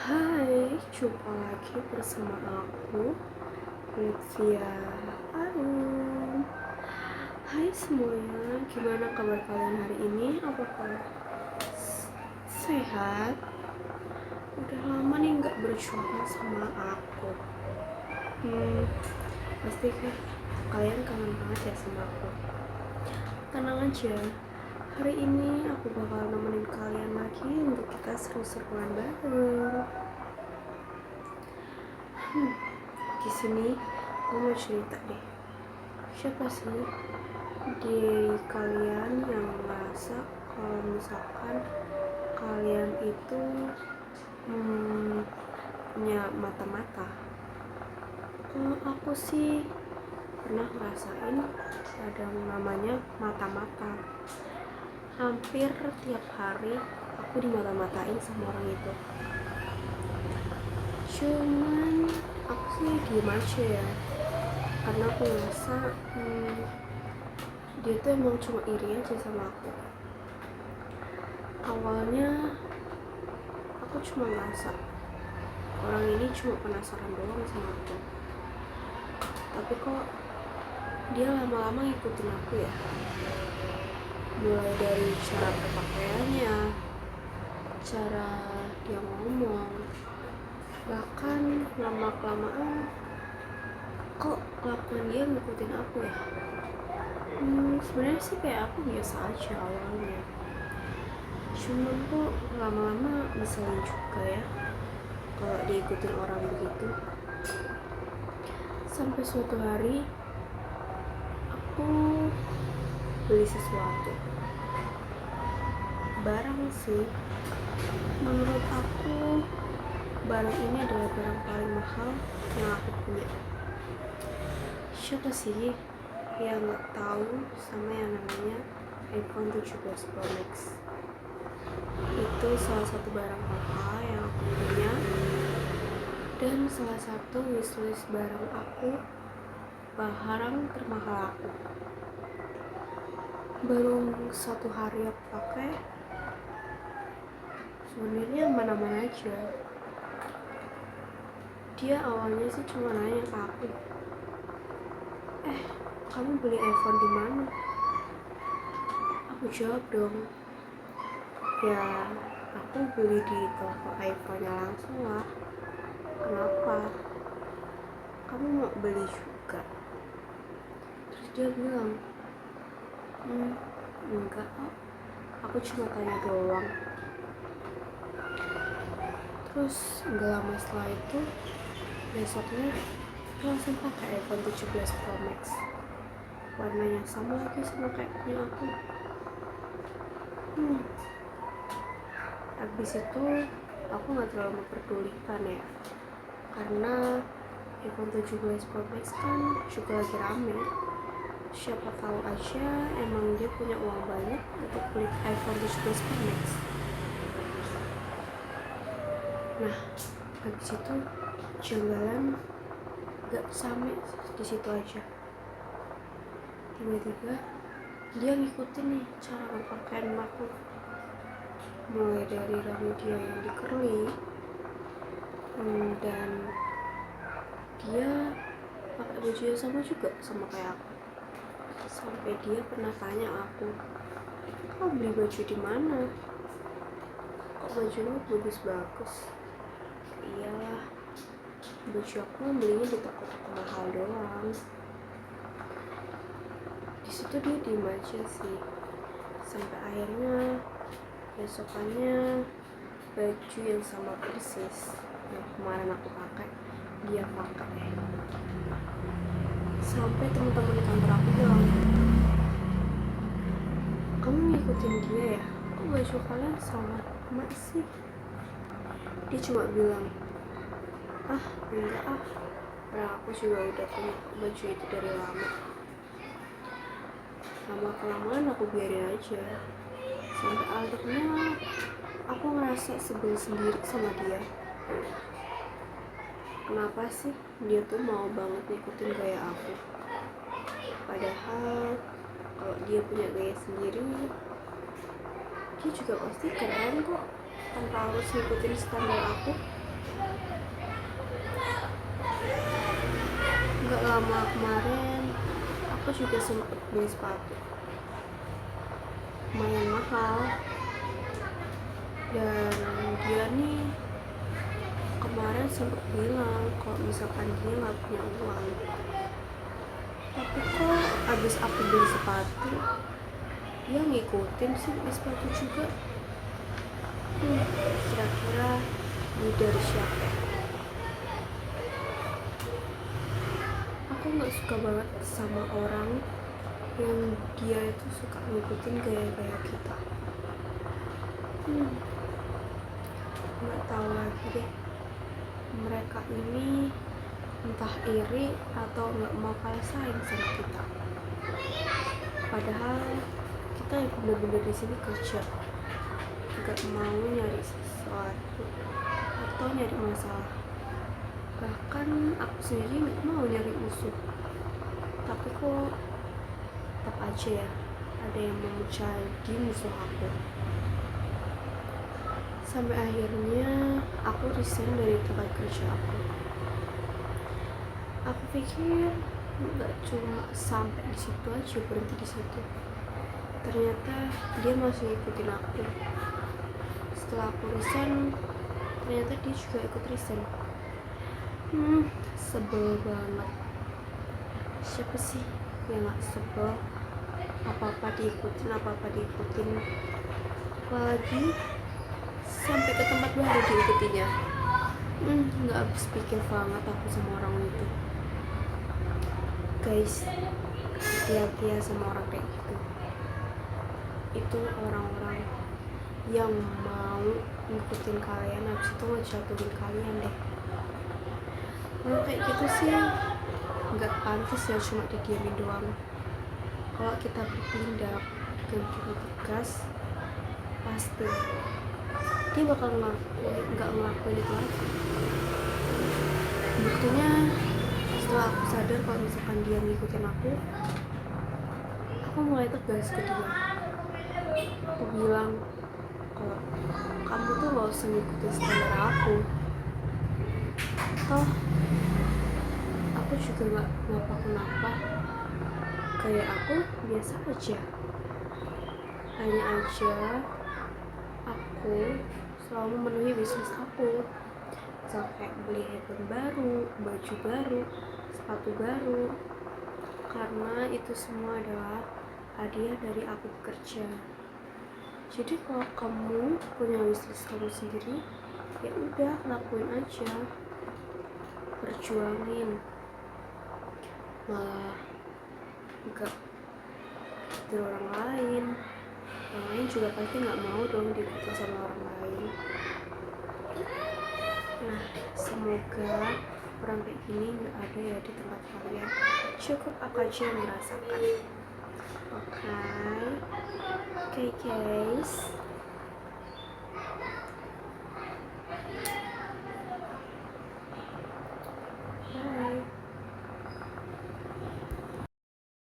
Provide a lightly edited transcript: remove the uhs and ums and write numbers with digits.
Hai, jumpa lagi bersama aku, Lutfia Arum. Hai semuanya, gimana kabar kalian hari ini? Apakah sehat? Udah lama nih nggak berjumpa sama aku. Pasti kan kalian kangen banget ya sama aku. Tenang aja, hari ini aku bakal nemenin kalian lagi untuk kita seru-seruan bareng. Di sini aku mau cerita deh. Siapa sih dari kalian yang merasa kalau misalkan kalian itu punya mata-mata? Kalau aku sih pernah ngerasain ada yang namanya mata-mata. Hampir tiap hari aku dimata-matain sama orang itu. Cuman aku sih diem aja ya, karena aku ngerasa dia tuh emang cuma iri aja sama aku. Awalnya aku cuma ngerasa orang ini cuma penasaran doang sama aku, tapi kok dia lama-lama ngikutin aku ya. Mulai dari cara berpakaiannya, cara dia ngomong, bahkan lama-kelamaan kok kelakuan dia ngikutin aku ya. Sebenarnya sih kayak aku biasa aja awalnya, cuman kok lama-lama ngeselin juga ya kalau diikutin orang begitu. Sampai suatu hari aku beli sesuatu, barang sih. Menurut aku barang ini adalah barang paling mahal yang aku punya. Siapa sih yang nggak tahu sama yang namanya iPhone 17 Pro Max? Itu salah satu barang mahal yang aku punya, dan salah satu wishlist barang aku, barang termahal aku. Baru 1 hari aku pakai, sebenarnya mana-mana aja. Dia awalnya sih cuma nanya ke aku, kamu beli iPhone di mana? Aku jawab dong, ya aku beli di toko iPhone-nya langsung lah. Kenapa? Kamu mau beli juga? Terus dia bilang, enggak kok, aku cuma tanya doang. Terus enggak lama setelah itu, besoknya aku langsung pakai iPhone 17 Pro Max. Warnanya sama lagi sama kayak punya aku. Habis itu aku gak terlalu memperdulikan ya, karena iPhone 17 Pro Max kan juga lagi rame. Siapa tahu aja emang dia punya uang banyak untuk beli iPhone 17 Pro Max. Nah, habis itu jalan gak sampai di situ aja. Tiba-tiba dia ngikutin nih cara berpakaian aku, mulai dari rambut dia yang di curly, dan dia pakai baju yang sama juga sama kayak aku. Sampai dia pernah tanya aku, kau beli baju di mana? Kok bajunya bagus-bagus? Iyalah, baju aku belinya di toko-toko mahal doang. Di situ dia diem aja sih, sampai akhirnya besokannya baju yang sama persis yang kemarin aku pakai dia pakai. Sampai teman-teman kantor aku bilang, kamu ngikutin dia ya? Kok baju kalian sama sih? Dia cuma bilang, enggak karena aku juga udah punya baju itu dari lama. Lama-kelamaan aku biarin aja, sampai akhirnya aku ngerasa sebel sendiri sama dia. Kenapa sih dia tuh mau banget ngikutin gaya aku? Padahal kalau dia punya gaya sendiri, dia juga pasti keren kok, tanpa harus ngikutin standar aku. Nggak lama kemarin aku juga sempat beli sepatu lumayan mahal, dan dia nih kemarin sempat bilang kalau misalkan dia nggak punya uang. Tapi kok abis aku beli sepatu dia ngikutin sih beli sepatu juga. Kira-kira ini dari siapa? Aku nggak suka banget sama orang yang dia itu suka ngikutin gaya-gaya kita. Nggak tahu lagi deh, mereka ini entah iri atau nggak mau kalah saing sama kita. Padahal kita yang bener-bener di sini kerja, nggak mau nyari sesuatu atau nyari masalah. Bahkan aku sendiri nggak mau nyari musuh, tapi kok tetap aja ya ada yang mau jadi musuh aku. Sampai akhirnya aku resign dari tempat kerja aku. Aku pikir nggak cuma sampai di situ aja, berhenti di situ. Ternyata dia masih ikutin aku. Setelah aku resign, ternyata dia juga ikut resign. Sebel banget. Siapa sih yang nggak sebel? Apa-apa diikutin. Apalagi sampai ke tempat baru diikutinya. Nggak habis pikir banget aku sama orang itu. Guys, hati-hati ya sama orang kayak gitu. Itu orang-orang yang mau ngikutin kalian, habis itu ngejatuhin kalian deh. Kalau kayak gitu sih nggak pantas ya cuma didiamin doang. Kalau kita bertindak dan kita tegas, pasti dia bakal nggak ngelakuin itu lagi. Buktinya setelah aku sadar kalau misalkan dia ngikutin aku mulai tegas ke dia. Aku bilang kalau kamu tuh gak usah ngikutin standar aku. Toh aku juga gak kenapa-kenapa, kayak aku biasa aja. Hanya aja aku selalu memenuhi bisnis aku, sampai beli handphone baru, baju baru, sepatu baru, karena itu semua adalah hadiah dari aku bekerja. Jadi kalau kamu punya wishlist kamu sendiri, ya udah lakuin aja, perjuangin. Malah enggak dari orang lain juga pasti nggak mau dong diikuti sama orang lain. Nah, semoga orang kayak gini nggak ada ya di tempat kalian. Cukup aku aja yang merasakan. Oke guys,